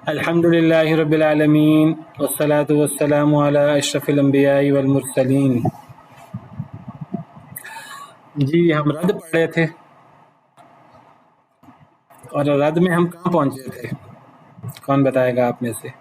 अल्हम्दुलिल्लाहि रब्बिल आलमीन वस्सलातु वस्सलामु अला अशरफिल अंबियाई वल मुरसलीन। जी हम रद पढ़ रहे थे और रद में हम कहाँ पहुँचे थे? कौन बताएगा आप में से?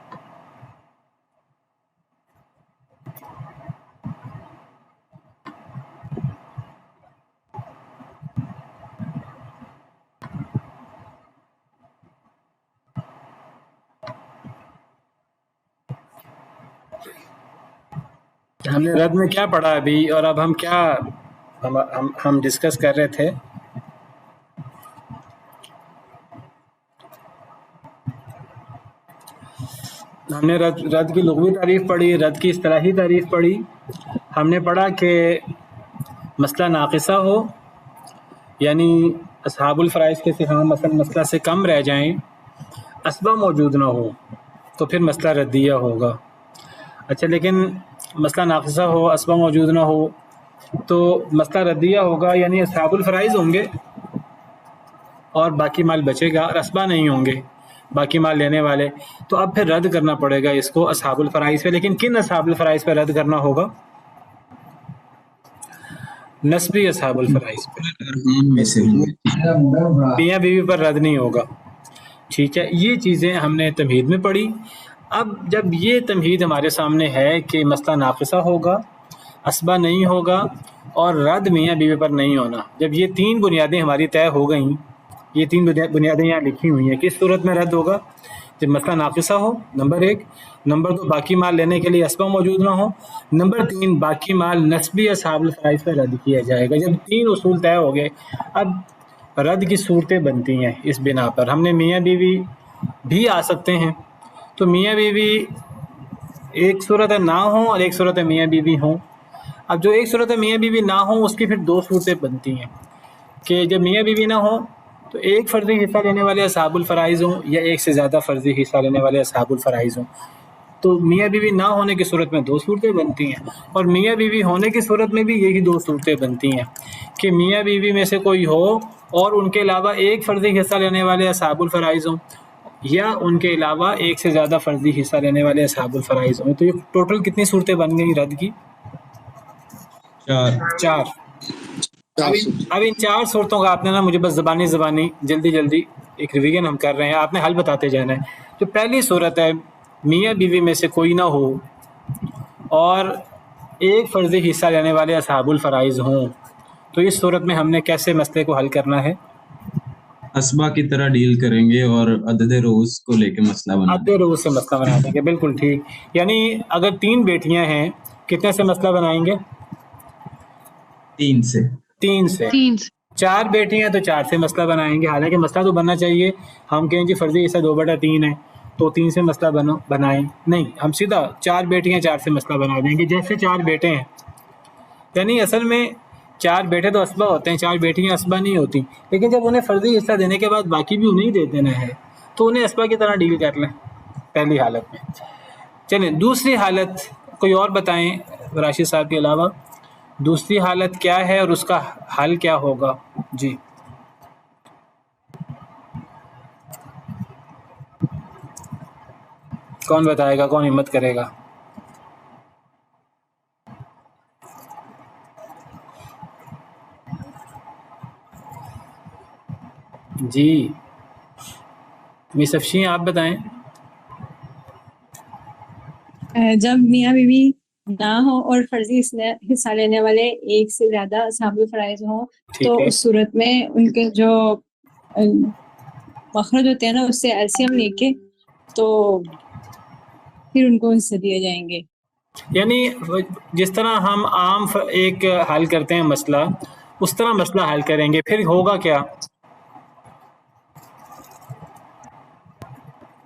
हमने रद में क्या पढ़ा अभी और अब हम क्या हम डिस्कस कर रहे थे? हमने रद की लुग़वी तारीफ़ पढ़ी, रद की इस्तिलाही तारीफ़ पढ़ी। हमने पढ़ा कि मसला नाक़िसा हो यानी असहाबुल फ़राइज़ के सिहाम मसलन मसला से कम रह जाएं, असबा मौजूद ना हो तो फिर मसला रद्दिया होगा। अच्छा, लेकिन मसला नाक़िसा हो, असबा मौजूद ना हो तो मसला रद्दिया होगा, यानी असहाबुल फ़राइज़ होंगे और बाकी माल बचेगा और असबा नहीं होंगे, बाकी माल लेने वाले। तो अब फिर रद्द करना पड़ेगा इसको असहाबुल फ़राइज़ पे। लेकिन किन असहाबुल फ़राइज़ पे रद्द करना होगा? नस्बी असहाबुल फ़राइज़ पे। मियाँ बीवी पर रद्द नहीं होगा। ठीक है, ये चीज़ें हमने तमहीद में पढ़ी। अब जब ये तमहीद हमारे सामने है कि मसला नाक़िसा होगा, असबा नहीं होगा और रद्द मियाँ बीवी पर नहीं होना, जब ये तीन बुनियादें हमारी तय हो गई, ये तीन बुनियादें यहाँ लिखी हुई हैं, किस सूरत में रद्द होगा? जब मसला नाक़िसा हो, नंबर एक। नंबर दो, बाकी माल लेने के लिए असबा मौजूद ना हो। नंबर तीन, बाकी माल नस्बी असहाबुल फ़राइज़ पर रद्द किया जाएगा। जब तीन उसूल तय हो गए, अब रद्द की सूरतें बनती हैं। इस बिना पर हमने मियाँ बीवी भी आ सकते हैं, तो मियाँ बीवी एक सूरत है ना हो और एक सूरत है मियाँ बीवी हों। अब जो एक सूरत है मियाँ बीवी ना हो, उसकी फिर दो सूरतें बनती हैं कि जब मियाँ बीवी ना हो तो एक फ़र्ज़ी हिस्सा लेने वाले असहाबुल फ़राइज़ हों या एक से ज़्यादा फ़र्ज़ी हिस्सा लेने वाले असहाबुल फ़राइज़ हों। तो मियाँ बीवी ना होने की सूरत में दो सूरतें बनती हैं और मियाँ बीवी होने की सूरत में भी यही दो सूरतें बनती हैं कि मियाँ बीवी में से कोई हो और उनके अलावा एक फ़र्ज़ी हिस्सा लेने वाले असहाबुल फ़राइज़ हों या उनके अलावा एक से ज़्यादा फ़र्ज़ी हिस्सा लेने वाले असहाबुल फ़राइज़ हों। तो ये टोटल कितनी सूरतें बन गई रद्द की? चार। अब इन चार सूरतों का आपने ना मुझे बस ज़बानी जल्दी एक रिवीजन हम कर रहे हैं, आपने हल बताते जाना है। जो पहली सूरत है, मियाँ बीवी में से कोई ना हो और एक फ़र्ज़ी हिस्सा लेने वाले असहाबुल फ़राइज़ हों, तो इस सूरत में हमने कैसे मसले को हल करना है? असबा की तरह डील करेंगे और अदद रोज़ को लेके मसला बना अदद रोज़ से मसला बना देंगे, बिल्कुल ठीक। यानी अगर तीन बेटियां हैं, कितने से मसला बनाएंगे? तीन से। चार बेटियां तो चार से मसला बनाएंगे। हालांकि मसला तो बनना चाहिए, हम कहें जी फ़र्ज़ी हिस्सा 2/3 है तो तीन से मसला बनाएं, नहीं, हम सीधा चार बेटियां चार से मसला बना देंगे। जैसे चार बेटे हैं, यानी असल में चार बेटे तो असबा होते हैं, चार बेटियां असबा नहीं होती। लेकिन जब उन्हें फ़र्ज़ी हिस्सा देने के बाद बाकी भी उन्हें दे देना है तो उन्हें असबा की तरह डील कर लें पहली हालत में। चलें, दूसरी हालत कोई और बताएं राशिद साहब के अलावा, दूसरी हालत क्या है और उसका हल क्या होगा? जी, कौन बताएगा, कौन हिम्मत करेगा? जी, मिस अफशीं आप बताएं। जब मियाँ बीवी ना हो और फर्जी हिस्सा लेने वाले एक से ज्यादा असहाबुल फ़राइज़ हों, तो उस सूरत में उनके जो मखरज होते हैं ना, उससे एलसीएम लेके तो फिर उनको हिस्से दिए जाएंगे। यानी जिस तरह हम आम एक हल करते हैं मसला, उस तरह मसला हल करेंगे। फिर होगा क्या?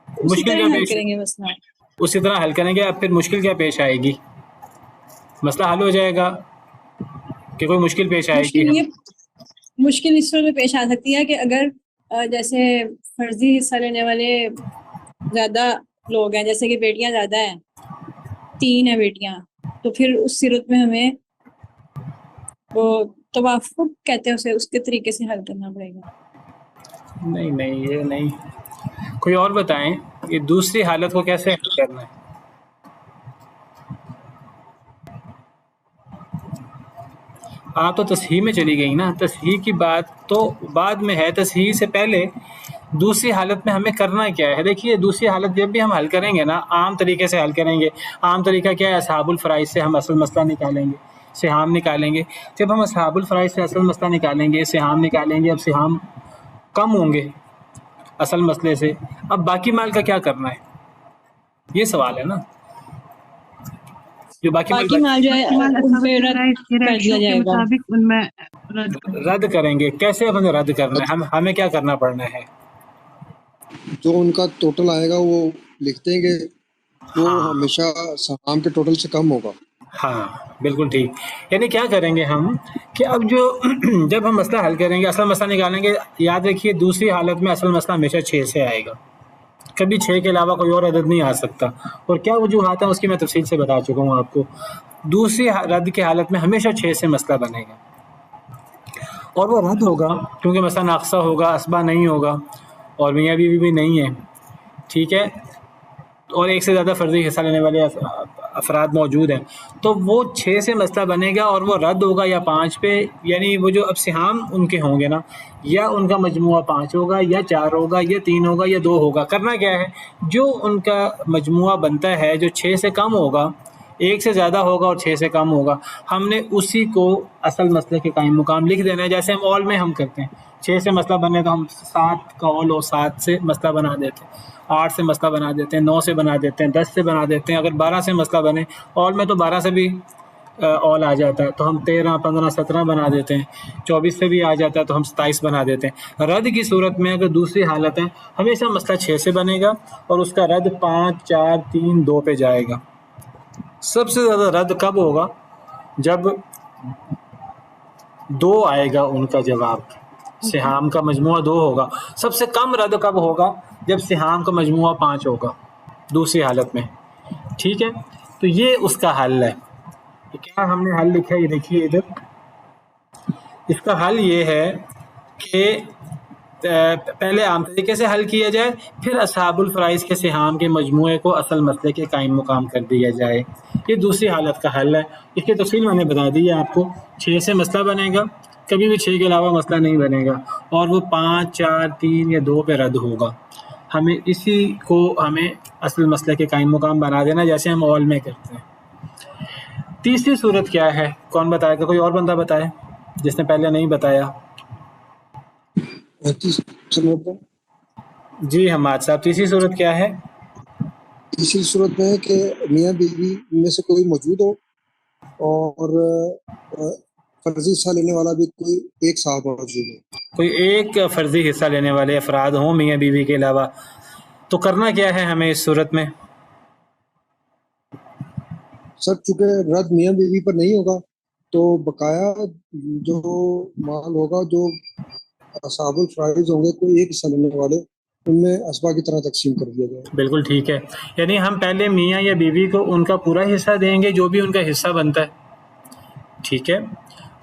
उसी मुश्किल तरह हल करेंगे मसला। उसी तरह हल करेंगे। अब फिर मुश्किल क्या पेश आएगी? मसला हल हो जाएगा कि कोई मुश्किल पेश आएगी? मुश्किल इस सूरत में पेश आ सकती है कि अगर जैसे फर्जी हिस्सा लेने वाले ज्यादा लोग हैं, जैसे कि बेटियां ज्यादा हैं, 3 है बेटियां, तो फिर उस सूरत में हमें वो तवाफुक कहते हैं उसे, उसके तरीके से हल करना पड़ेगा। नहीं, ये नहीं, कोई और बताएं ये दूसरी हालत को कैसे हल करना है। आप तो तस्हीह में चली गई ना, तस्हीह की बात तो बाद में है, तस्हीह से पहले दूसरी हालत में हमें करना क्या है। देखिए दूसरी हालत जब भी हम हल करेंगे ना, आम तरीके से हल करेंगे। आम तरीका क्या है, असहाबुल फ़राइज़ से हम असल मसला निकालेंगे, सिहाम निकालेंगे। जब हम असहाबुल फ़राइज़ से असल मसला निकालेंगे, सिहाम निकालेंगे, अब सिहाम कम होंगे असल मसले से, अब बाकी माल का क्या करना है, ये सवाल है ना। जो बाकी बाकी माल जो है उन पे रद्द कर दिया जाएगा, उनमें रद्द करेंगे। कैसे अपन रद्द करना है, हमें क्या करना पड़ना है। जो उनका टोटल आएगा वो लिख देंगे, वो हमेशा सहाम के टोटल से कम होगा। हाँ बिल्कुल ठीक। यानी क्या करेंगे हम कि अब जो जब हम मसला हल करेंगे, असल मसला निकालेंगे, याद रखिए दूसरी हालत में असल मसला हमेशा 6 से आएगा, कभी 6 के अलावा कोई और अदद नहीं आ सकता। और क्या वजूहात है उसकी मैं तफसील से बता चुका हूँ आपको। दूसरी रद्द की हालत में हमेशा 6 से मसला बनेगा और वो रद्द होगा क्योंकि मसला नाक़सा होगा, असबा नहीं होगा और मियाँ बीवी भी नहीं है, ठीक है, और एक से ज़्यादा फ़र्ज़ी हिस्सा लेने वाले अफराद मौजूद हैं, तो वो 6 से मसला बनेगा और वो रद्द होगा या 5 पे। यानी वो जो अब सिहाम उनके होंगे ना, या उनका मजमुआ 5 होगा या 4 होगा या 3 होगा या 2 होगा। करना क्या है, जो उनका मजमुआ बनता है जो 6 से कम होगा, 1 से ज़्यादा होगा और 6 से कम होगा, हमने उसी को असल मसले के कायम मुकाम लिख देना है। जैसे हम ऑल में हम करते हैं, 6 से मसला बने तो हम 7 का ऑल और 7 से मसला बना देते हैं, 8 से मसला बना देते हैं, 9 से बना देते हैं, 10 से बना देते हैं। अगर 12 से मसला बने, ऑल में तो 12 से भी ऑल आ जाता है तो हम 13, 15, 17 बना देते हैं। 24 से भी आ जाता है तो हम 27 बना देते हैं। रद्द की सूरत में अगर दूसरी हालत है, हमेशा मसला 6 से बनेगा और उसका रद्द 5, 4, 3, 2 पे जाएगा। सबसे ज़्यादा रद्द कब होगा, जब 2 आएगा उनका जवाब, सिहाम का मजमुआ 2 होगा। सबसे कम रद्द कब होगा, जब सिहाम का मजमुआ 5 होगा दूसरी हालत में, ठीक है। तो ये उसका हल है। तो क्या हमने हल लिखा है, ये देखिए इधर, इसका हल ये है कि पहले आम तरीके से हल किया जाए, फिर असहाबुल फ़राइज़ के सिहाम के मजमुए को असल मसले के कायम मुकाम कर दिया जाए। ये दूसरी हालत का हल है। इसकी तफसील मैंने बता दी है आपको। 6 से मसला बनेगा, कभी भी 6 के अलावा मसला नहीं बनेगा और वो 5, 4, 3 या 2 पे रद्द होगा। हमें इसी को हमें असल मसले के कायम मुकाम बना देना, जैसे हम ऑल में करते हैं। तीसरी सूरत क्या है, कौन बताएगा, कोई और बंदा बताए जिसने पहले नहीं बताया। जी हमाद साहब, तीसरी सूरत क्या है। तीसरी सूरत में है कि मियाँ बीवी में से कोई मौजूद हो और फर्जी हिस्सा लेने वाला भी कोई एक साहब मौजूद हो, कोई एक फ़र्ज़ी हिस्सा लेने वाले अफराद हों मियाँ बीवी के अलावा। तो करना क्या है हमें इस सूरत में। सर चूँकि रद्द मियाँ बीवी पर नहीं होगा तो बकाया जो माल होगा, जो असहाबुल फ़राइज़ होंगे, कोई एक हिस्सा लेने वाले, उनमें असबा की तरह तकसीम कर दिया जाए। बिल्कुल ठीक है। यानी हम पहले मियाँ या बीवी को उनका पूरा हिस्सा देंगे, जो भी उनका हिस्सा बनता है, ठीक है,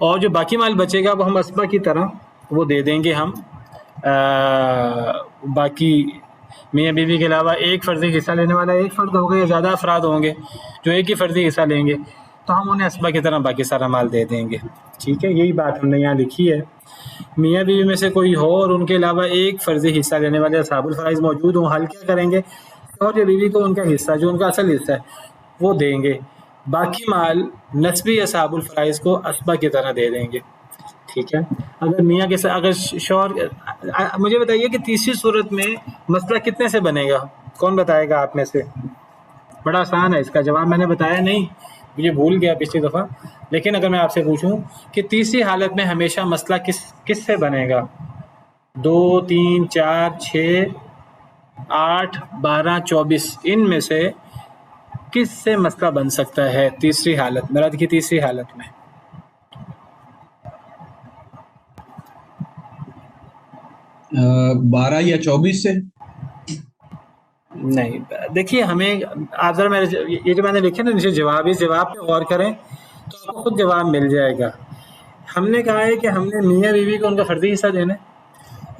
और जो बाकी माल बचेगा वो हम असबा की तरह वो दे देंगे हम बाकी मियाँ बीवी के अलावा। एक फ़र्ज़ी हिस्सा लेने वाला एक फ़र्द होगा या ज़्यादा अफराद होंगे जो एक ही फ़र्ज़ी हिस्सा लेंगे, तो हम उन्हें असबा की तरह बाकी सारा माल दे देंगे, ठीक है। यही बात हमने यहाँ लिखी है। मियाँ बीवी में से कोई हो और उनके अलावा एक फ़र्ज़ी हिस्सा लेने वाले असहाबुल फ़राइज़ मौजूद हों, हल क्या करेंगे, और जो बीवी को उनका हिस्सा, जो उनका असल हिस्सा है, वो देंगे। बाकी माल नस्बी असहाबुल फ़राइज़ को असबा की तरह दे देंगे, ठीक है। अगर मियाँ के साथ, अगर शौहर, मुझे बताइए कि तीसरी सूरत में मसला कितने से बनेगा, कौन बताएगा आप में से। बड़ा आसान है, इसका जवाब मैंने बताया नहीं, मुझे भूल गया पिछली दफ़ा। लेकिन अगर मैं आपसे पूछूं कि तीसरी हालत में हमेशा मसला किस से बनेगा, 2, 3, 4, 6, 8, 12, 24, इनमें से किस से मसला बन सकता है तीसरी हालत में, रद्द की तीसरी हालत में। 12 या 24 से। नहीं, देखिए हमें, आप ज़रा मेरे ये जो मैंने लिखे ना नीचे जवाब, इस जवाब पे गौर करें तो आपको खुद जवाब मिल जाएगा। हमने कहा है कि हमने मियाँ बीवी को उनका फ़र्ज़ी हिस्सा देना है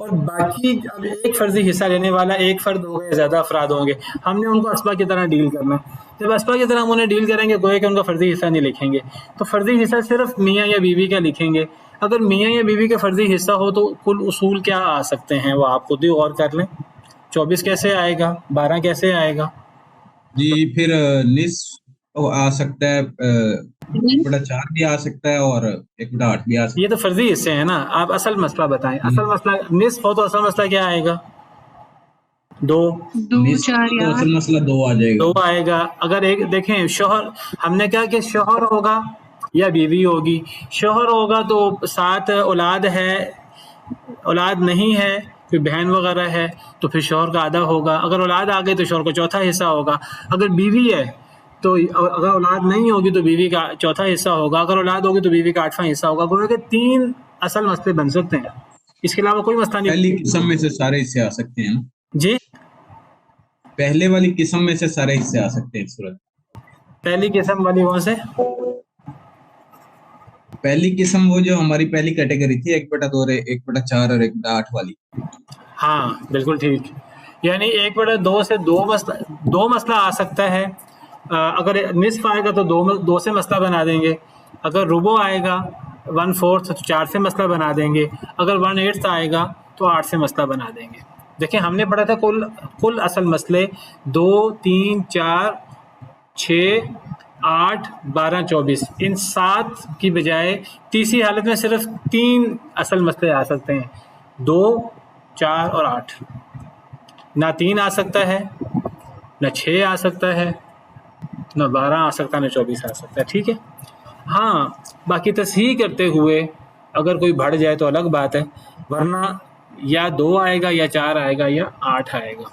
और बाकी अब एक फर्जी हिस्सा लेने वाला एक फ़र्द हो गया, ज़्यादा अफराद होंगे, हमने उनको असबा की तरह डील करना है। जब असबा की तरह हम उन्हें डील करेंगे, गोया कि उनका फ़र्जी हिस्सा नहीं लिखेंगे, तो फ़र्जी हिस्सा सिर्फ मियाँ या बीवी का लिखेंगे। अगर मियाँ या बीवी का फ़र्जी हिस्सा हो तो कुल उसूल क्या आ सकते हैं वो आप खुद ही गौर कर लें। 24 कैसे आएगा, 12 कैसे आएगा? जी फिर निस्फ आ सकता है, 1/4 भी आ सकता है और 1/8 भी आ सकता ये तो फर्जी हिस्से हैं ना। आप असल मसला बताएं। असल मसला निस्फ हो तो असल मसला क्या आएगा? 2 है। निस्फ तो असल मसला 2 आ जाएगा। 2 आएगा। अगर एक देखें शौहर, हमने कहा कि शौहर होगा या बीवी होगी। शौहर होगा तो 7 औलाद है, औलाद नहीं है कोई बहन वगैरह है तो फिर शौहर का आधा होगा। अगर औलाद आ गई तो शौहर का चौथा हिस्सा होगा। अगर बीवी है तो अगर औलाद नहीं होगी तो बीवी का चौथा हिस्सा होगा। अगर औलाद होगी तो बीवी का 8वां हिस्सा होगा। गोया कि 3 असल मसले बन सकते हैं, इसके अलावा कोई मसला नहीं। पहली किस्म में से सारे हिस्से आ सकते हैं ना? जी, पहले वाली किस्म में से सारे हिस्से आ सकते हैं इस सूरत। पहली किस्म वाली कौन से? पहली किस्म वो जो हमारी पहली कैटेगरी थी 1/2 और 1/4 और 1/8 वाली। हाँ बिल्कुल ठीक। यानी 1/2 से 2 मसला आ सकता है। अगर निस्फ आएगा तो 2 से मसला बना देंगे। अगर रुबो आएगा 1/4 तो 4 से मसला बना देंगे। अगर 1/8 आएगा तो 8 से मसला बना देंगे। देखिए हमने पढ़ा था कुल असल मसले 2, 3, 4, 6, 8, 12, 24। इन 7 की बजाय तीसरी हालत में सिर्फ 3 असल मसले आ सकते हैं, 2, 4 और 8। ना 3 आ सकता है, ना 6 आ सकता है, ना 12 आ सकता है, ना 24 आ सकता है। ठीक है। हाँ, बाकी तसहीह करते हुए अगर कोई बढ़ जाए तो अलग बात है, वरना या 2 आएगा या 4 आएगा या 8 आएगा,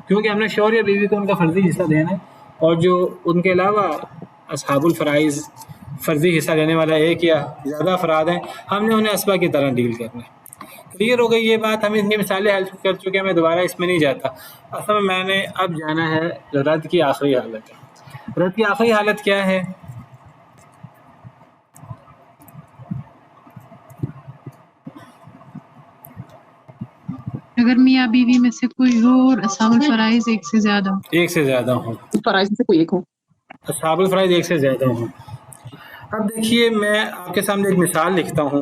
क्योंकि हमने शौहर या बीवी को उनका फ़र्ज़ी हिस्सा देना है। और जो उनके अलावा असहाबुल फ़राइज़ फ़र्ज़ी हिस्सा लेने वाला एक या ज़्यादा अफराद हैं, हमने उन्हें असबा की तरह डील करना है। क्लियर हो गई ये बात? हम इनकी मिसालें हल कर चुके हैं, मैं दोबारा इसमें नहीं जाता। असल में मैंने अब जाना है जो रद्द की आखिरी हालत है। रद्द की आखिरी हालत क्या है? अगर मियाँ बीवी में से कोई हो और असहाबुल फराइज एक से ज्यादा हो। एक से ज़्यादा हो, फराइज में से कोई एक हो। असहाबुल फ़राइज़ एक से ज़्यादा हो। अब देखिए मैं आपके सामने एक मिसाल लिखता हूँ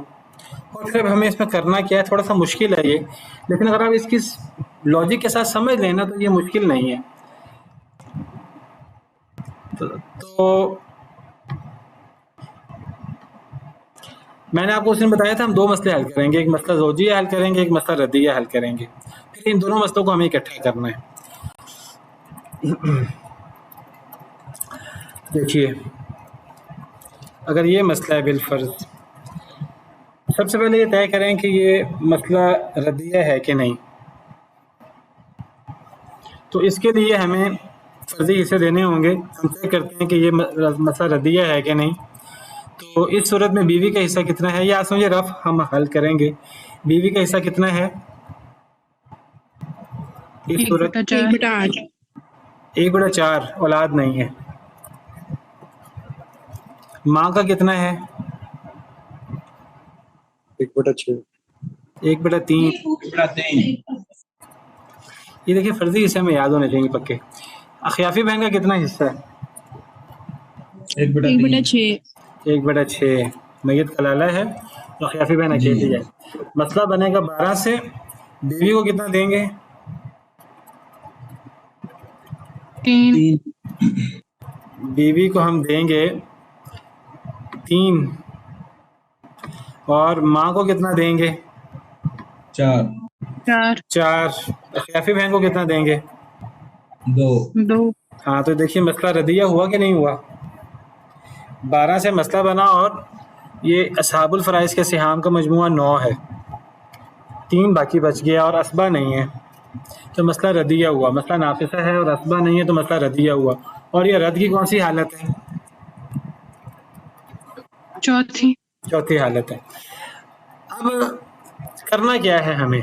और फिर हमें इसमें करना क्या है। थोड़ा सा मुश्किल है ये, लेकिन अगर आप इसकी लॉजिक के साथ समझ लेना तो ये मुश्किल नहीं है। तो मैंने आपको उस दिन बताया था हम 2 मसले हल करेंगे, एक मसला ज़ौजिया हल करेंगे, एक मसला रद्दिया हल करेंगे। फिर इन दोनों मसलों को हमें इकट्ठा करना है। देखिए अगर ये मसला है बिलफर्ज, सबसे पहले ये तय करें कि ये मसला रद्दिया है कि नहीं। तो इसके लिए हमें फ़र्ज़ी हिस्से देने होंगे। हम तय करते हैं कि ये मसला रद्दिया है कि नहीं। तो इस सूरत में बीवी का हिस्सा कितना है, या समझिए रफ हम हल करेंगे। बीवी का हिस्सा कितना है इस सूरत? 1/8। 1/4 औलाद नहीं है। माँ का कितना है? 1/6। 1/3। 1/3। ये देखिए फर्जी हिस्से में याद होने चाहिए पक्के। अखियाफी बहन का कितना हिस्सा है? 1/3। 1/6। मैयत कलाला है, अखियाफी बहन अकेली है। मसला बनेगा 12 से। बीवी को कितना देंगे? 3। बीवी को हम देंगे 3 और माँ को कितना देंगे? 4। 4। अखियाफी बहन को कितना देंगे? 2। हाँ, तो देखिए मसला रदिया हुआ कि नहीं हुआ? 12 से मसला बना और ये असहाबुल फ़राइज़ के सिहाम का मजमुआ 9 है, 3 बाकी बच गया और असबा नहीं है तो मसला रदिया हुआ। मसला नाक़िसा है और असबा नहीं है तो मसला रदिया हुआ। और ये रद्द की कौन सी हालत है? चौथी हालत है। अब करना क्या है हमें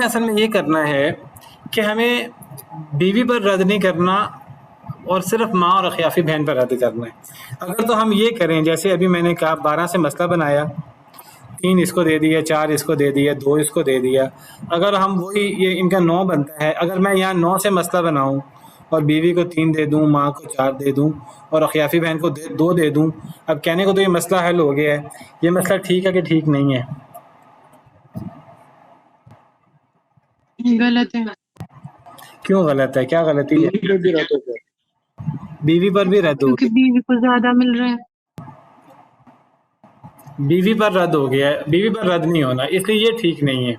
असल में ये करना है कि हमें बीवी पर रद्द नहीं करना और सिर्फ माँ और अखियाफी बहन पर रद्द करना है। अगर तो हम ये करें जैसे अभी मैंने कहा 12 से मसला बनाया, 3 इसको दे दिया, 4 इसको दे दिया, 2 इसको दे दिया। अगर हम वही ये इनका 9 बनता है, अगर मैं यहाँ 9 से मसला बनाऊँ और बीवी को 3 दे दूँ, माँ को 4 दे दूँ और अखियाफी बहन को 2 दे दूँ, अब कहने को तो ये मसला हल हो गया है। ये मसला ठीक है कि ठीक नहीं है? गलत है। क्यों गलत है? क्या गलती है? बीवी पे भी रद्द हो गया। बीवी पर भी रद्द हो क्योंकि गया। बीवी को ज्यादा मिल रहा है। बीवी पर रद्द हो गया है, बीवी पर रद्द नहीं होना, इसलिए ये ठीक नहीं है।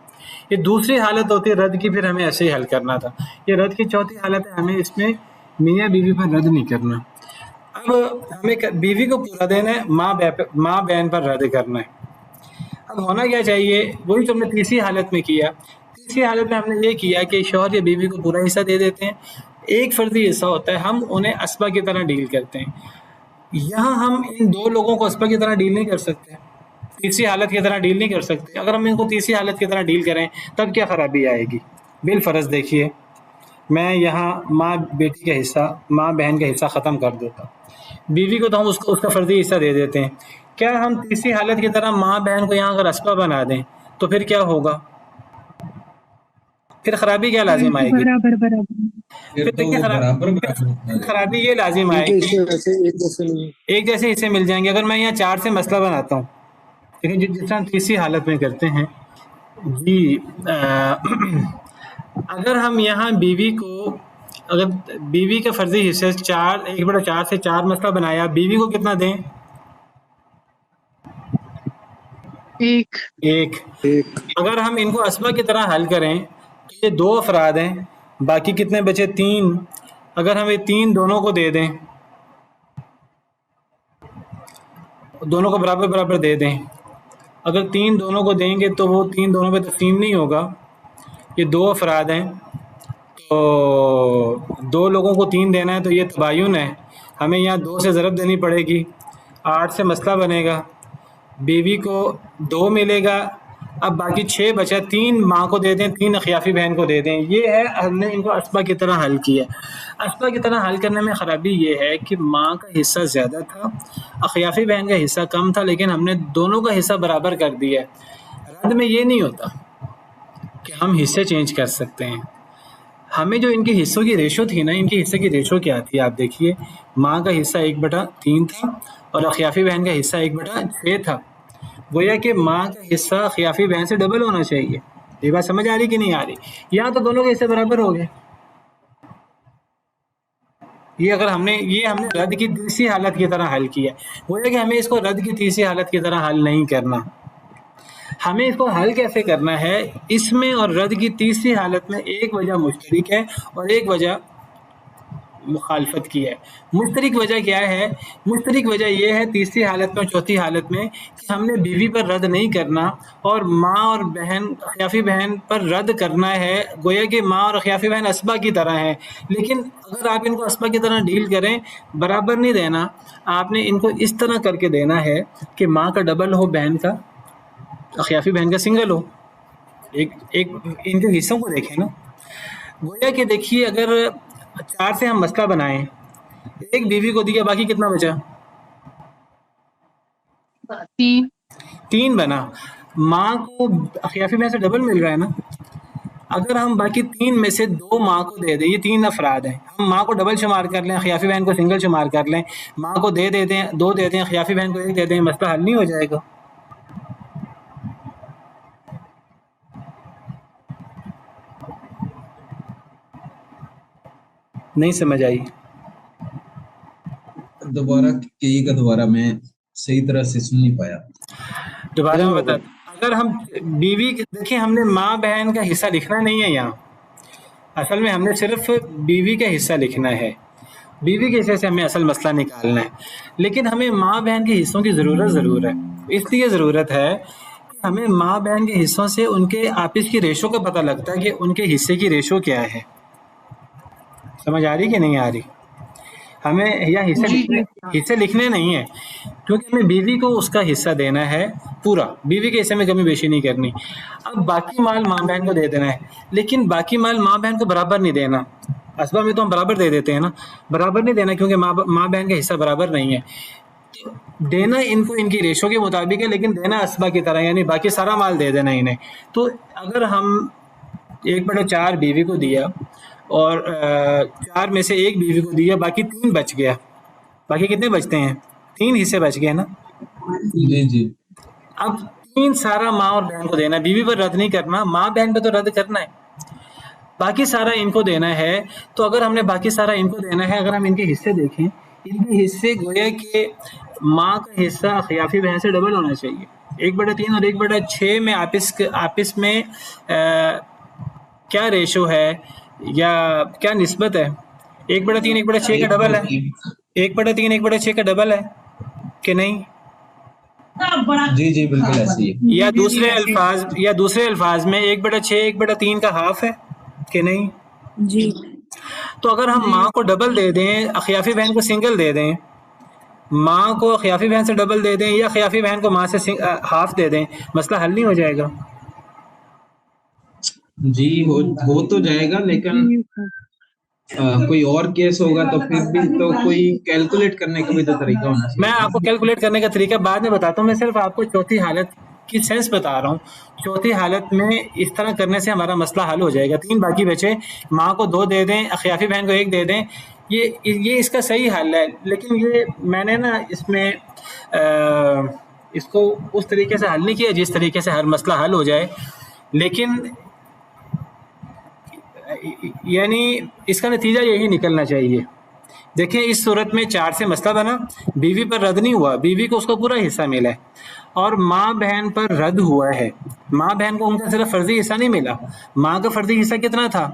ये दूसरी हालत होती है रद्द की, फिर हमें ऐसे ही हल करना था। ये रद्द की चौथी हालत है, हमें इसमें मियाँ बीवी पर रद्द नहीं करना। अब हमें बीवी को पूरा देना है, माँ बहन पर रद्द करना है। अब होना क्या चाहिए? वही तो हमने तीसरी हालत में किया। तीसरी हालत में हमने ये किया कि शौहर या बीवी को पूरा हिस्सा दे देते हैं, एक फर्जी हिस्सा होता है, हम उन्हें असबा की तरह डील करते हैं। यहाँ हम इन 2 लोगों को असबा की तरह डील नहीं कर सकते, तीसरी हालत की तरह डील नहीं कर सकते। अगर हम इनको तीसरी हालत की तरह डील करें तब क्या खराबी आएगी? बिलफर्ज देखिए, मैं यहाँ माँ बेटी का हिस्सा, माँ बहन का हिस्सा ख़त्म कर देता, बीवी को तो हम उसका फर्जी हिस्सा दे देते हैं। क्या हम तीसरी हालत की तरह माँ बहन को यहाँ अगर असबा बना दें तो फिर क्या होगा? फिर खराबी क्या लाजिम आएगी? बराबर बराबर। फिर फिर तो देखिए वो बराबर खराबी ये लाजिम उनके आएगी, हिस्से वैसे एक जैसे नहीं है। एक जैसे हिस्से मिल जाएंगे। अगर मैं यहाँ 4 से मसला बनाता हूँ, लेकिन जिस तरह तीसरी हालत में करते हैं जी, अगर हम यहाँ बीवी को, अगर बीवी के फर्जी हिस्से 4, 1/4 से 4 मसला बनाया, बीवी को कितना दें? एक। एक अगर हम इनको असबा की तरह हल करें तो ये 2 अफराद हैं, बाकी कितने बचे? 3। अगर हम ये 3 दोनों को दे दें, दोनों को बराबर बराबर दे दें, अगर 3 दोनों को देंगे तो वो 3 दोनों पे तकसीम नहीं होगा। ये 2 अफराद हैं, तो 2 लोगों को 3 देना है तो ये तबायुन है, हमें यहाँ 2 से ज़रब देनी पड़ेगी, 8 से मसला बनेगा, बीवी को 2 मिलेगा। अब बाकी 6 बचा, 3 माँ को दे दें, 3 अखियाफी बहन को दे दें। ये है, हमने इनको असबा की तरह हल किया। असबा की तरह हल करने में ख़राबी ये है कि माँ का हिस्सा ज़्यादा था, अखियाफी बहन का हिस्सा कम था, लेकिन हमने दोनों का हिस्सा बराबर कर दिया। रद्द में ये नहीं होता कि हम हिस्से चेंज कर सकते हैं। हमें जो इनके हिस्सों की रेशो थी ना, इनके हिस्से की रेशो क्या थी आप देखिए, माँ का हिस्सा 1/3 था और अखियाफी बहन का हिस्सा 1/6 था। गोया कि माँ का हिस्सा अखियाफी बहन से डबल होना चाहिए। ये बात समझ आ रही कि नहीं आ रही? यहाँ तो दोनों के हिस्से बराबर हो गए। ये हमने रद्द की तीसरी हालत की तरह हल किया। गोया कि हमें इसको रद्द की तीसरी हालत की तरह हल नहीं करना। हमें इसको हल कैसे करना है? इसमें और रद्द की तीसरी हालत में एक वजह मुश्तरिक है और एक वजह मुखालफत की है। मुश्तरिक वजह क्या है? मुश्तरिक वजह यह है तीसरी हालत में, चौथी हालत में, कि हमने बीवी पर रद्द नहीं करना और माँ और बहन, अखियाफी बहन पर रद्द करना है। गोया कि माँ और अखियाफी बहन असबा की तरह हैं, लेकिन अगर आप इनको असबा की तरह डील करें, बराबर नहीं देना, आपने इनको इस तरह करके देना है कि माँ का डबल हो, बहन का, अखियाफी बहन का सिंगल हो। एक इनके हिस्सों को देखें ना। गोया कि देखिए, अगर 4 से हम मसला बनाएं, एक बीवी को दिया, बाकी कितना बचा? 3 बना। माँ को अखियाफी बहन से डबल मिल रहा है ना। अगर हम बाकी 3 में से 2 माँ को दे दें, ये 3 अफराद हैं, हम माँ को डबल शुमार कर लें, अखियाफी बहन को सिंगल शुमार कर लें, माँ को दे देते हैं 2 दे दें, अखियाफी बहन को 1 दे दें, मसला हल नहीं हो जाएगा? नहीं समझ आई? दोबारा मैं सही तरह से सुन नहीं पाया। दोबारा मैं बता, अगर हम बीवी, देखिए हमने माँ बहन का हिस्सा लिखना नहीं है यहाँ, असल में हमने सिर्फ बीवी का हिस्सा लिखना है। बीवी के हिस्से से हमें असल मसला निकालना है, लेकिन हमें माँ बहन के हिस्सों की ज़रूरत है। इसलिए ज़रूरत है कि हमें माँ बहन के हिस्सों से उनके आपस की रेशो का पता लगता है कि उनके हिस्से की रेशो क्या है। समझ आ रही कि नहीं आ रही? हमें या हिस्से लिखने नहीं है, क्योंकि हमें बीवी को उसका हिस्सा देना है पूरा, बीवी के हिस्से में कमी बेशी नहीं करनी। अब बाकी माल माँ बहन को दे देना है, लेकिन बाकी माल माँ बहन को बराबर नहीं देना। असबा में तो हम बराबर दे देते हैं ना, बराबर नहीं देना, क्योंकि माँ बहन का हिस्सा बराबर नहीं है। देना इनको इनकी रेशो के मुताबिक है, लेकिन देना असबा की तरह, यानी बाकी सारा माल दे देना इन्हें। तो अगर हम 1/4 बीवी को दिया और 4 में से 1 बीवी को दिया, बाकी 3 बच गया, बाकी कितने बचते हैं? 3 हिस्से बच गए ना। जी जी। अब 3 सारा माँ और बहन को देना, बीवी पर रद्द नहीं करना, माँ बहन पे तो रद्द करना है, बाकी सारा इनको देना है। तो अगर हमने बाकी सारा इनको देना है, अगर हम इनके हिस्से देखें, इनके हिस्से गोया कि माँ का हिस्सा खियाफी बहन से डबल होना चाहिए। 1/3 और 1/6 में आपस में क्या रेशो है या क्या निस्बत है? 1/3 1/6 का डबल है, 1/3 1/6 का डबल है कि नहीं? जी जी बिल्कुल ऐसी है। या दूसरे अल्फाज में 1/6 1/3 का हाफ है कि नहीं? जी। तो अगर हम माँ को डबल दे दें, अखियाफी बहन को सिंगल दे दें, माँ को अखियाफी बहन से डबल दे दें या अखियाफी बहन को माँ से हाफ दे दें, मसला हल नहीं हो जाएगा? जी हो तो जाएगा, लेकिन कोई और केस होगा तो फिर भी तो कोई कैलकुलेट करने का भी तो तरीका होना चाहिए। मैं आपको कैलकुलेट करने का तरीका बाद में बताता हूँ, मैं सिर्फ आपको चौथी हालत की सेंस बता रहा हूँ। चौथी हालत में इस तरह करने से हमारा मसला हल हो जाएगा। 3 बाकी बचे, माँ को 2 दे दें, अखियाफी बहन को 1 दे दें, ये इसका सही हल है। लेकिन ये मैंने ना इसमें इसको उस तरीके से हल नहीं किया जिस तरीके से हर मसला हल हो जाए, लेकिन यानी इसका नतीजा यही निकलना चाहिए। देखें, इस सूरत में 4 से मसला बना, बीवी पर रद्द नहीं हुआ, बीवी को उसका पूरा हिस्सा मिला है, और माँ बहन पर रद्द हुआ है। माँ बहन को उनका सिर्फ फर्जी हिस्सा नहीं मिला। माँ का फर्जी हिस्सा कितना था?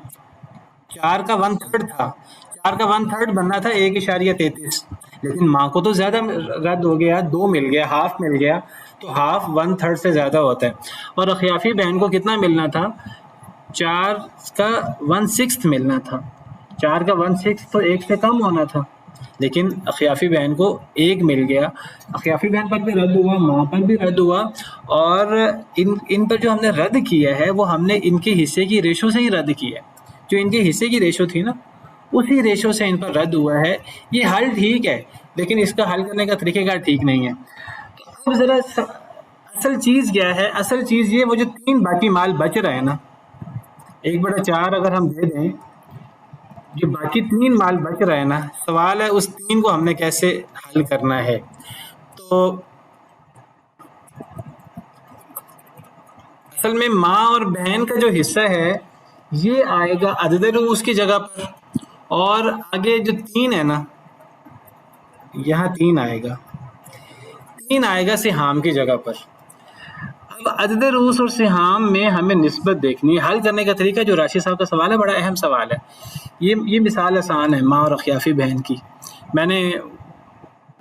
4 का 1/3 था। 4 का 1/3 बनना था 1.33, लेकिन माँ को तो ज़्यादा रद्द हो गया, 2 मिल गया, हाफ मिल गया, तो हाफ 1/3 से ज़्यादा होता है। और अखियाफी बहन को कितना मिलना था? 4 का 1/6 मिलना था। 4 का 1/6 तो 1 से कम होना था, लेकिन अखियाफी बहन को 1 मिल गया। अखियाफी बहन पर भी रद्द हुआ, माँ पर भी रद्द हुआ, और इन पर जो हमने रद्द किया है वो हमने इनके हिस्से की रेशो से ही रद्द किया है। जो इनके हिस्से की रेशो थी ना, उसी रेशो से इन पर रद्द हुआ है। ये हल ठीक है, लेकिन इसका हल करने का तरीक़ेकार ठीक नहीं है। अब ज़रा असल चीज़ क्या है? असल चीज़ ये, वो जो 3 बाकी माल बच रहे हैं ना, 1/4 अगर हम दे दें, जो बाकी 3 माल बच रहे हैं ना, सवाल है उस 3 को हमने कैसे हल करना है। तो असल में माँ और बहन का जो हिस्सा है ये आएगा अदद रूस की जगह पर, और आगे जो 3 है ना, यहाँ 3 आएगा सिहाम की जगह पर। अब अदद रूस और सिहाम में हमें निस्बत देखनी है। हल करने का तरीका, जो राशिद साहब का सवाल है, बड़ा अहम सवाल है। ये मिसाल आसान है माँ और अखियाफी बहन की। मैंने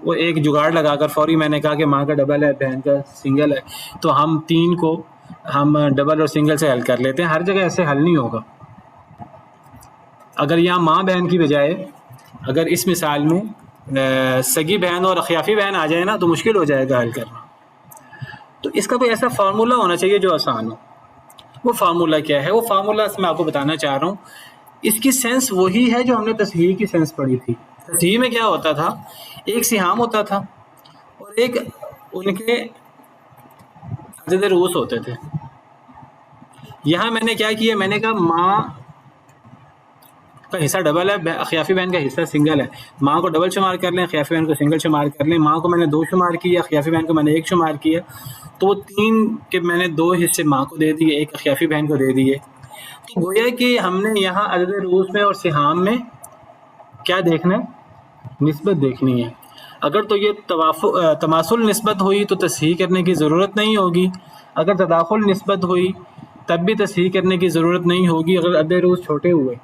वो एक जुगाड़ लगाकर फौरी मैंने कहा कि माँ का डबल है, बहन का सिंगल है, तो हम 3 को हम डबल और सिंगल से हल कर लेते हैं। हर जगह ऐसे हल नहीं होगा। अगर यहाँ माँ बहन की बजाय अगर इस मिसाल में सगी बहन और अखियाफी बहन आ जाए ना, तो मुश्किल हो जाएगा हल करना। तो इसका कोई ऐसा फार्मूला होना चाहिए जो आसान हो। वो फार्मूला क्या है? वो फार्मूला मैं आपको बताना चाह रहा हूँ। इसकी सेंस वही है जो हमने तस्हीह की सेंस पढ़ी थी। तस्हीह में क्या होता था? एक सिहाम होता था और एक उनके अदद रूस होते थे। यहाँ मैंने क्या किया? मैंने कहा माँ का हिस्सा डबल है, अखियाफी बहन का हिस्सा सिंगल है। माँ को डबल शुमार कर लें, अखियाफी बहन को सिंगल शुमार कर लें। माँ को मैंने 2 शुमार किया, अखियाफी बहन को मैंने 1 शुमार किया, तो वो 3 के मैंने 2 हिस्से माँ को दे दिए, 1 अखियाफी बहन को दे दिए। तो गोया कि हमने यहाँ अदद रूस में और सिहाम में क्या देखना है? निस्बत देखनी है। अगर तो ये तमासुल निस्बत हुई तो तस्हीह करने की ज़रूरत नहीं होगी। अगर तदाखुल निस्बत हुई तब भी तस्हीह करने की ज़रूरत नहीं होगी। अगर अदद रूस छोटे हुए,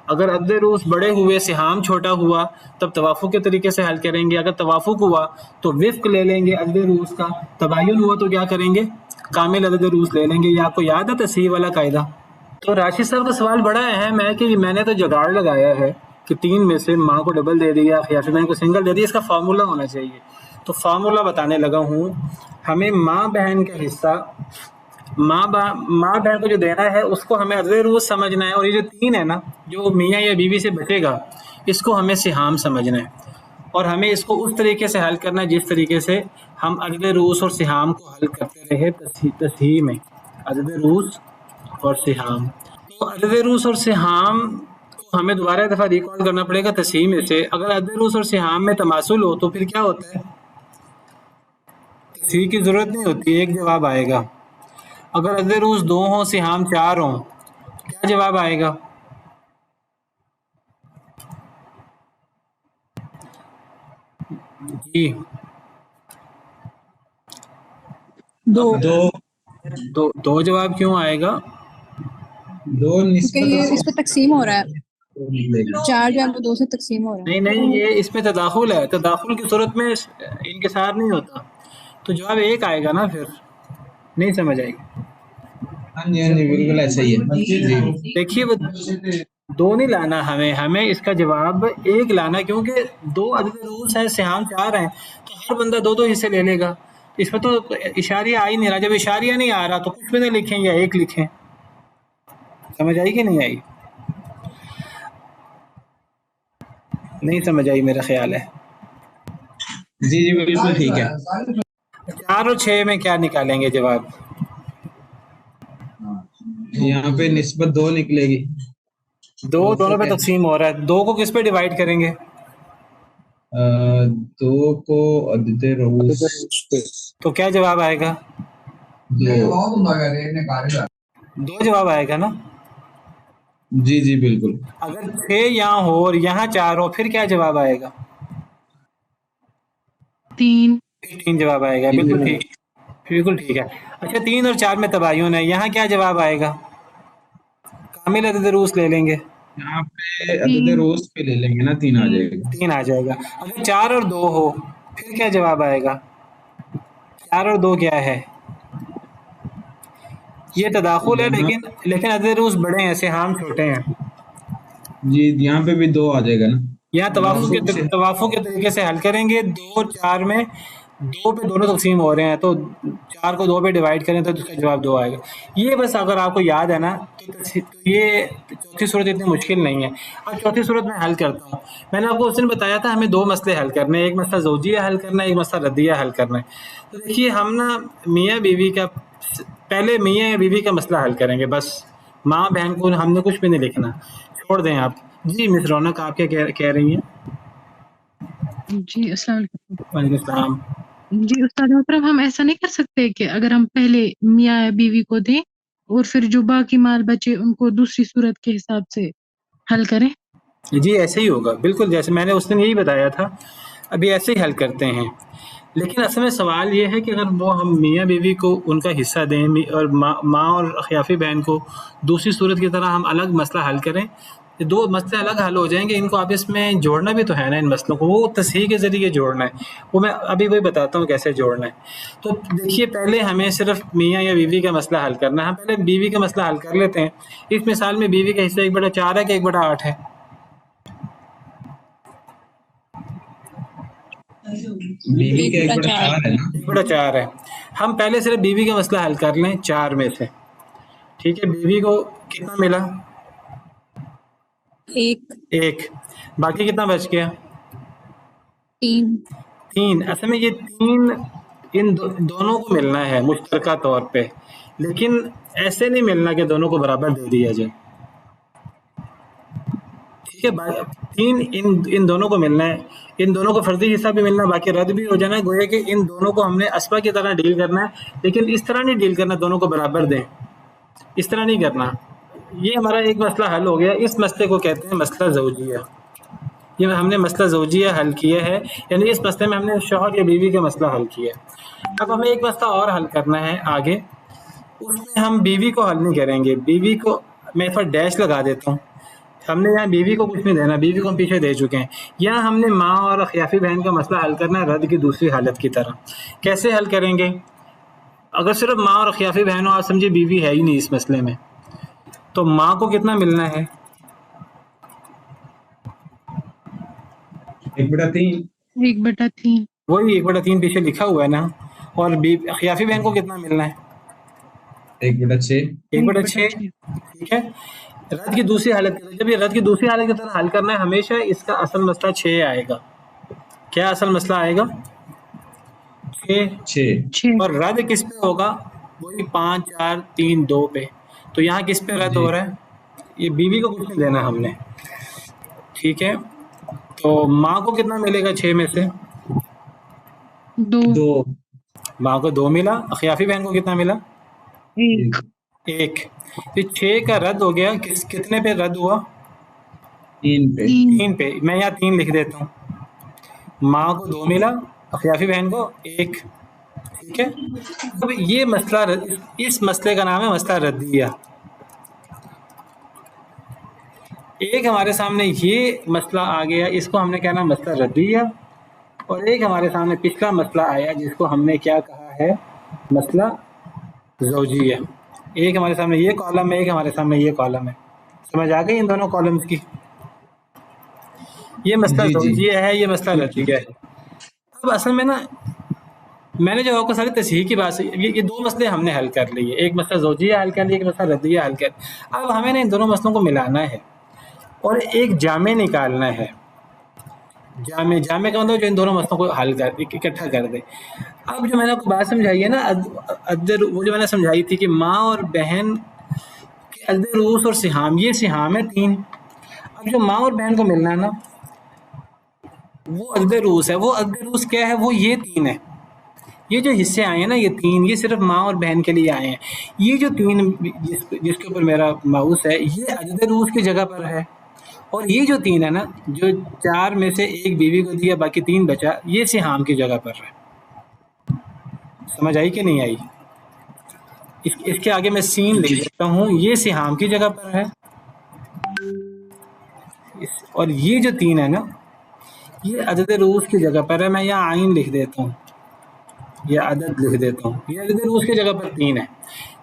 अगर अदद रूस बड़े हुए, सिहाम छोटा हुआ, तब तवाफुक के तरीके से हल करेंगे। अगर तवाफुक हुआ तो विफ़्क ले लेंगे अदद रूस का। तबायुन हुआ तो क्या करेंगे? कामिल अदद रूस ले लेंगे। ये आपको याद है तस्हीह वाला कायदा? तो राशिद साहब का सवाल बड़ा अहम है कि मैंने तो जुगाड़ लगाया है कि 3 में से माँ को डबल दे दिया, अखियाफी बहन को सिंगल दे दिया। इसका फार्मूला होना चाहिए। तो फार्मूला बताने लगा हूँ। हमें माँ बहन का हिस्सा, माँ बहन को जो देना है उसको हमें अदद रूस समझना है, और ये जो 3 है ना, जो मियाँ या बीवी से बचेगा, इसको हमें सिहाम समझना है। और हमें इसको उस तरीके से हल करना है जिस तरीके से हम अदद रूस और सिहाम को हल करते रहे तस्हीह में। अदद रूस और सिहाम, तो अदद रूस और सिहाम को हमें दोबारा एक दफ़ा रिकॉल करना पड़ेगा तस्हीह में से। अगर अदद रूस और सिहाम में तमासुल हो तो फिर क्या होता है, तस्हीह की ज़रूरत नहीं होती, एक जवाब आएगा। अगर अदद रूस 2 हों सिहाम 4 हों तो क्या जवाब आएगा? जी दो, दो जवाब क्यों आएगा? दो क्योंकि ये निस्बत इस पे तकसीम हो रहा है, निकलेगा। 4 जो है वो 2 से तकसीम हो रहा है। नहीं ये इसमें तदाखुल है, तदाखुल की सूरत में इनकिसार नहीं होता, तो जवाब एक आएगा ना, फिर नहीं समझ आएगी। हाँ जी बिल्कुल ऐसा ही है जी। देखिए वो 2 नहीं लाना, हमें इसका जवाब एक लाना, क्योंकि 2 अदद रूस हैं, सिहाम 4 हैं, तो हर बंदा 2-2 हिस्से ले लेगा। इसमें तो इशारिया आ ही नहीं रहा, जब इशारिया नहीं आ रहा तो कुछ भी नहीं लिखें या एक लिखें। समझ आई कि नहीं आई? नहीं समझ आई मेरा ख्याल है। जी बिल्कुल ठीक है। 4 और 6 में क्या निकालेंगे जवाब? यहाँ पे निस्बत 2 निकलेगी। 2 दोनों पे तकसीम हो रहा है, 2 को किस पे डिवाइड करेंगे? 2 को अदद रूस तो क्या जवाब आएगा? 2 जवाब आएगा ना। जी बिल्कुल। अगर 6 यहाँ हो और यहाँ 4 हो फिर क्या जवाब आएगा? 3। 3 जवाब आएगा, बिल्कुल ठीक, बिल्कुल ठीक है। अच्छा 3 और 4 में तबायुन है, यहाँ क्या जवाब आएगा? कामिल अदद रूस ले लेंगे, यहाँ पे अदद रूस पे ले लेंगे ना, 3 आ जाएगा। 3 आ जाएगा। अगर 4 और 2 हो फिर क्या जवाब आएगा? 4 और 2 क्या है? ये तदाखुल है, लेकिन अदद रूस बड़े हैं, सिहाम छोटे हैं। जी यहाँ पे भी 2 आ जाएगा ना। यहाँ तवाफुक के तरीके से हल करेंगे। 2 और 4 में 2 पे दोनों तकसीम हो रहे हैं, तो 4 को 2 पे डिवाइड करें तो उसका जवाब 2 आएगा। ये बस अगर आपको याद है ना, तो ये चौथी सूरत इतनी मुश्किल नहीं है। अब चौथी सूरत में हल करता हूँ। मैंने आपको उस दिन बताया था हमें 2 मसले हल करने हैं, एक मसला ज़ौजिया हल करना है, एक मसला रद्दिया हल करना है। तो देखिए हम ना मियाँ बीवी का, पहले मियाँ या बीवी का मसला हल करेंगे बस, माँ बहन को हमने कुछ भी नहीं लिखना, छोड़ दें आप। जी मिस रौनक आप क्या कह रही हैं? जी अस्सलाम वालेकुम। वालेकुम सलाम। जी उस्ताद मोहतरम, हम ऐसा नहीं कर सकते कि अगर हम पहले मियाँ या बीवी को दें और फिर जो बाकी माल बचे उनको दूसरी सूरत के हिसाब से हल करें? जी ऐसे ही होगा, बिल्कुल जैसे मैंने उस दिन यही बताया था, अभी ऐसे ही हल करते हैं। लेकिन असल में सवाल ये है कि अगर वो हम मियाँ बीवी को उनका हिस्सा दें और माँ और ख़ियाफ़ी बहन को दूसरी सूरत की तरह हम अलग मसला हल करें, 2 मसले अलग हल हो जाएंगे। इनको आपस में जोड़ना भी तो है ना, इन मसलों को वो तस्हीह के ज़रिए जोड़ना है, वो मैं अभी वही बताता हूँ कैसे जोड़ना है। तो देखिए पहले हमें सिर्फ मियाँ या बीवी का मसला हल करना है। हम पहले बीवी का मसला हल कर लेते हैं। इस मिसाल में बीवी का हिस्सा 1/4 है कि 1/8 है? बीवी का 1/4 है ना। 1/4 है। हम पहले सिर्फ बीवी का मसला हल कर लें 4 में से, ठीक है। बीवी को कितना मिला? 1। बाकी कितना बच गया? 3। असल में ये 3 इन दोनों को मिलना है मुश्तरका तौर पे, लेकिन ऐसे नहीं मिलना कि दोनों को बराबर दे दिया जाए, ठीक है। 3 इन दोनों को मिलना है, इन दोनों को फर्जी हिस्सा भी मिलना, बाकी रद्द भी हो जाना है। गोया कि इन दोनों को हमने अस्बा की तरह डील करना है, लेकिन इस तरह नहीं डील करना दोनों को बराबर दें, इस तरह नहीं करना। ये हमारा एक मसला हल हो गया। इस मसले को कहते हैं मसला ज़ौजिया। ये हमने मसला ज़ौजिया हल किया है, यानी इस मसले में हमने शौहर या बीवी का मसला हल किया। अब हमें एक मसला और हल करना है आगे, उसमें हम बीवी को हल नहीं करेंगे। बीवी को मैं इस पर डैश लगा देता हूँ, हमने यहाँ बीवी को कुछ नहीं देना, बीवी को हम पीछे दे चुके हैं। यहाँ हमने माँ और ख़ियाफ़ी बहन का मसला हल करना है रद्द की दूसरी हालत की तरह। कैसे हल करेंगे? अगर सिर्फ माँ और ख़ियाफ़ी बहन हो, आप समझिए बीवी है ही नहीं इस मसले में, तो माँ को कितना मिलना है? 1/3। 1/3। वही 1/3 पीछे लिखा हुआ है ना। और ख़ियाफ़ी बहन को कितना मिलना है? 1/6। 1/6, ठीक है। रद्द की दूसरी हालत, जब ये रद्द की दूसरी हालत की तरह हल करना है, हमेशा इसका असल मसला 6 आएगा। क्या असल मसला आएगा? 6। 6। 6। और रद्द किस पे होगा? वही 5 4 3 2 पे। तो यहाँ किस पे रद्द जी। हो रहा है? ये बीवी को कुछ नहीं देना हमने, ठीक है। तो माँ को कितना मिलेगा 6 में से? 2। 2। माँ को 2 मिला। अखियाफी बहन को कितना मिला? 1। 1। तो 6 का रद्द हो गया, कितने पे रद्द हुआ? 3 पे। 3। 3 पे। मैं यहाँ 3 लिख देता हूँ। माँ को 2 मिला, अखियाफी बहन को 1, ठीक है। अब ये मसला, इस मसले का नाम है मसला रद्दिया। एक हमारे सामने ये मसला आ गया, इसको हमने क्या नाम, मसला रद्दिया। और एक हमारे सामने पिछला मसला आया जिसको हमने क्या कहा है, मसला ज़ौजिया। एक हमारे सामने ये कॉलम है, एक हमारे सामने ये कॉलम है। समझ आ गई इन दोनों कॉलम्स की? ये मसला जी, जी। ज़ौजिया है, ये मसला रद्दिया है। अब असल में ना, मैंने जो आपको सारी तस्हीह की बात, ये 2 मसले हमने हल कर लिए। एक मसला ज़ौजिया हल कर लिया, एक मसला रद्दिया हल कर। अब हमें ना इन दोनों मसलों को मिलाना है और एक जामे निकालना है। जामे का मतलब जो इन दोनों मसलों को हल कर, इकट्ठा कर दे। अब जो मैंने आपको बात समझाई है ना, अदर, वो जो मैंने समझाई थी कि माँ और बहन के अदर रूस और सिहाम, ये सिहाम है 3। अब जो माँ और बहन को मिलना है ना, वो अदर रूस है। वो अदर रूस क्या है? वो ये 3 है। ये जो हिस्से आए हैं ना, ये 3, ये सिर्फ माँ और बहन के लिए आए हैं। ये जो 3 जिसके ऊपर मेरा माउस है, ये अदद रूस की जगह पर है। और ये जो 3 है ना, जो 4 में से 1 बीवी को दिया, बाकी 3 बचा, ये सिहाम की जगह पर है। समझ आई कि नहीं आई? इसके आगे मैं सीन लिख देता हूँ, ये सिहाम की जगह पर है। और ये जो 3 है ना, ये अदद रूस की जगह पर है। मैं यहाँ आइन लिख देता हूँ, या अदद लिख देता हूँ। ये अदद रूस की जगह पर 3 है।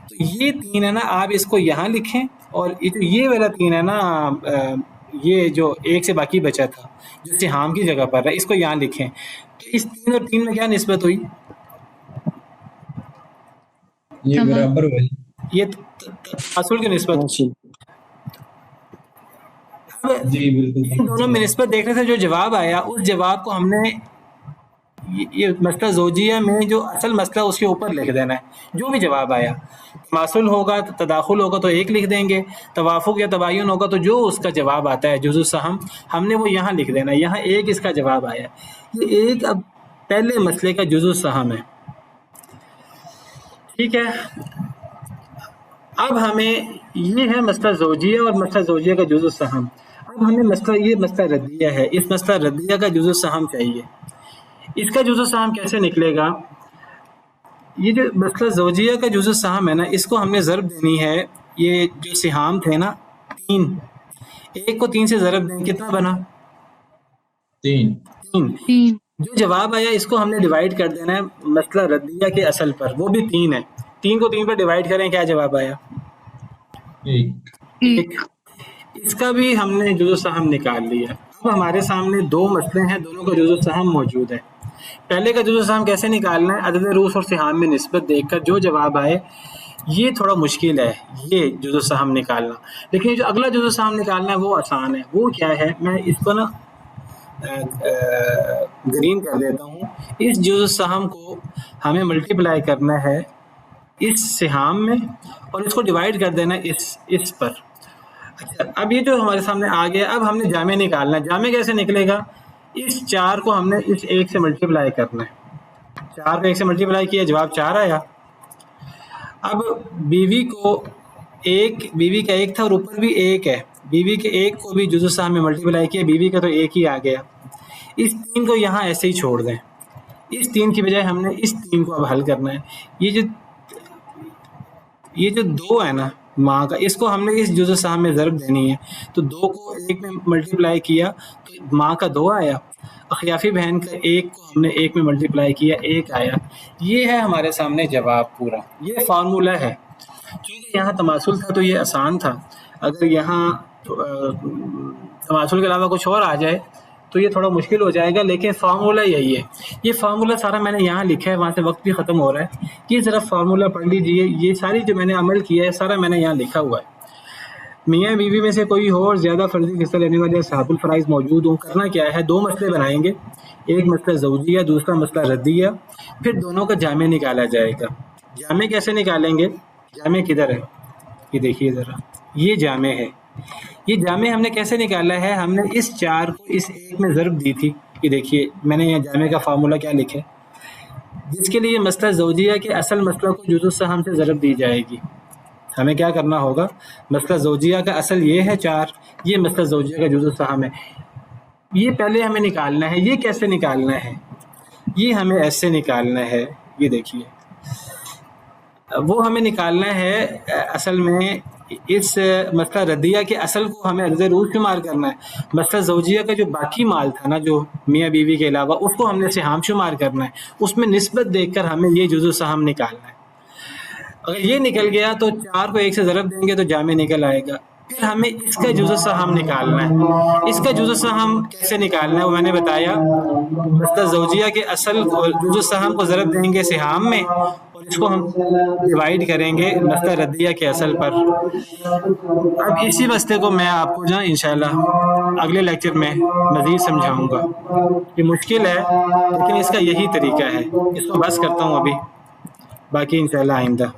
तो ये 3 है ना, आप इसको यहाँ लिखें। और ये वाला 3 है ना, ये जो 1 से बाकी बचा था, जो सिहाम की जगह पर है, इसको यहाँ लिखें। तो इस 3 और 3 में क्या निस्बत हुई? ये तमाम। बराबर हुआ। ये तमासुल की निस्बत। हासिल। अब जी बिल्कुल। इन दोनों में निस्बत देखने से जो जवाब आया, उस जवाब को हमने ये मसला ज़ौजिया में जो असल मसला, उसके ऊपर लिख देना है। जो भी जवाब आया, तमासुल होगा, तदाखुल होगा तो 1 लिख देंगे, तवाफुक या तबायुन होगा तो जो उसका जवाब आता है जुज़ु सहम, हमने वो यहाँ लिख देना है। यहाँ 1 इसका जवाब आया। ये 1 अब पहले मसले का जुज़ु सहम है, ठीक है। अब हमें ये है मसला ज़ौजिया और मसला ज़ौजिया का जुज़ु सहम। अब हमें मसला, ये मसला रद्दिया है, इस मसला रद्दिया का जुज़ु सहम चाहिए। इसका जुज़ु सहम कैसे निकलेगा? ये जो मसला ज़ौजिया का जुज़ु सहम है ना, इसको हमने ज़रब देनी है। ये जो सिहाम थे ना 3, 1 को 3 से ज़रब दें, कितना बना? 3। 3। जो जवाब आया, इसको हमने डिवाइड कर देना है मसला रद्दिया के असल पर, वो भी 3 है। 3 को 3 पर डिवाइड करें, क्या जवाब आया? 1। इसका भी हमने जुज़ु सहम निकाल लिया। अब हमारे सामने 2 मसले हैं, दोनों का जुज़ु सहम मौजूद है। पहले का जुज़ु सहम कैसे निकालना है? अदद रूस और सिहाम में निस्बत देखकर जो जवाब आए, ये थोड़ा मुश्किल है ये जुज़ु सहम निकालना। लेकिन जो अगला जुज़ु सहम निकालना है वो आसान है। वो क्या है? मैं इसको ना ग्रीन कर देता हूँ। इस जुज़ु सहम को हमें मल्टीप्लाई करना है इस सिहाम में, और इसको डिवाइड कर देना है इस पर। अच्छा, अब ये जो हमारे सामने आ गया, अब हमने जामे निकालना है। जामे कैसे निकलेगा? इस 4 को हमने इस 1 से मल्टीप्लाई करना है। 4 को 1 से मल्टीप्लाई किया, जवाब 4 आया। अब बीवी का 1 था और ऊपर भी 1 है। बीवी के 1 को भी जुज़ु सहम में मल्टीप्लाई किया, बीवी का तो 1 ही आ गया। इस 3 को यहाँ ऐसे ही छोड़ दें। इस 3 की बजाय हमने इस 3 को अब हल करना है। ये जो 2 है ना माँ का, इसको हमने इस जुज़ु सहम में ज़रब देनी है। तो 2 को 1 में मल्टीप्लाई किया तो माँ का 2 आया। अखियाफी बहन का 1 को हमने 1 में मल्टीप्लाई किया, 1 आया। ये है हमारे सामने जवाब पूरा। ये फार्मूला है। क्योंकि यहाँ तमासुल था तो ये आसान था। अगर यहाँ तमासुल के अलावा कुछ और आ जाए तो ये थोड़ा मुश्किल हो जाएगा, लेकिन फार्मूला यही है। ये फार्मूला सारा मैंने यहाँ लिखा है, वहाँ से वक्त भी ख़त्म हो रहा है। ये ज़रा फार्मूला पढ़ लीजिए। ये सारी जो मैंने अमल किया है सारा मैंने यहाँ लिखा हुआ है। मियाँ बीवी में से कोई हो और ज़्यादा फर्जी हिस्सा लेने वाले असहाबुल फराइज़ मौजूद हों, करना क्या है, 2 मसले बनाएंगे, एक मसला ज़ौजिया, दूसरा मसला रद्दिया, फिर दोनों का जामे निकाला जाएगा। जामे कैसे निकालेंगे, जामे किधर है, ये देखिए ज़रा, ये जामे है। ये जामे हमने कैसे निकाला है, हमने इस 4 को इस 1 में ज़रब दी थी। ये देखिए मैंने यहाँ जामे का फार्मूला क्या लिखा है, जिसके लिए मसला ज़ौजिया के असल मसला को जुज़ुल सहम से ज़रब दी जाएगी। हमें क्या करना होगा, मसला ज़ौजिया का असल ये है 4, ये मसला ज़ौजिया का जुज़ुल सहम है, ये पहले हमें निकालना है। ये कैसे निकालना है, ये हमें ऐसे निकालना है, ये देखिए वो हमें निकालना है। असल में इस मसला रद्दिया के असल को हमें अज़ रूल शुमार करना है। मसला ज़ौजिया का जो बाकी माल था ना, जो मियाँ बीवी के अलावा, उसको हमने सिहाम शुमार करना है। उसमें निस्बत देखकर हमें ये जुज़ुल सहम निकालना है। अगर ये निकल गया तो 4 को 1 से ज़रब देंगे तो जामे निकल आएगा। फिर हमें इसका जुज़ुल सहम निकालना है। इसका जुज़ुल सहम कैसे निकालना है वो मैंने बताया। मसला ज़ौजिया के असल जुज़ुल सहम को ज़रब देंगे सिहाम में और इसको हम डिवाइड करेंगे मसला रद्दिया के असल पर। अब इसी मसले को मैं आपको ना इंशाल्लाह अगले लेक्चर में मज़ीद समझाऊंगा। ये मुश्किल है लेकिन इसका यही तरीका है। इसको बस करता हूँ अभी, बाकी इंशाल्लाह आइंदा।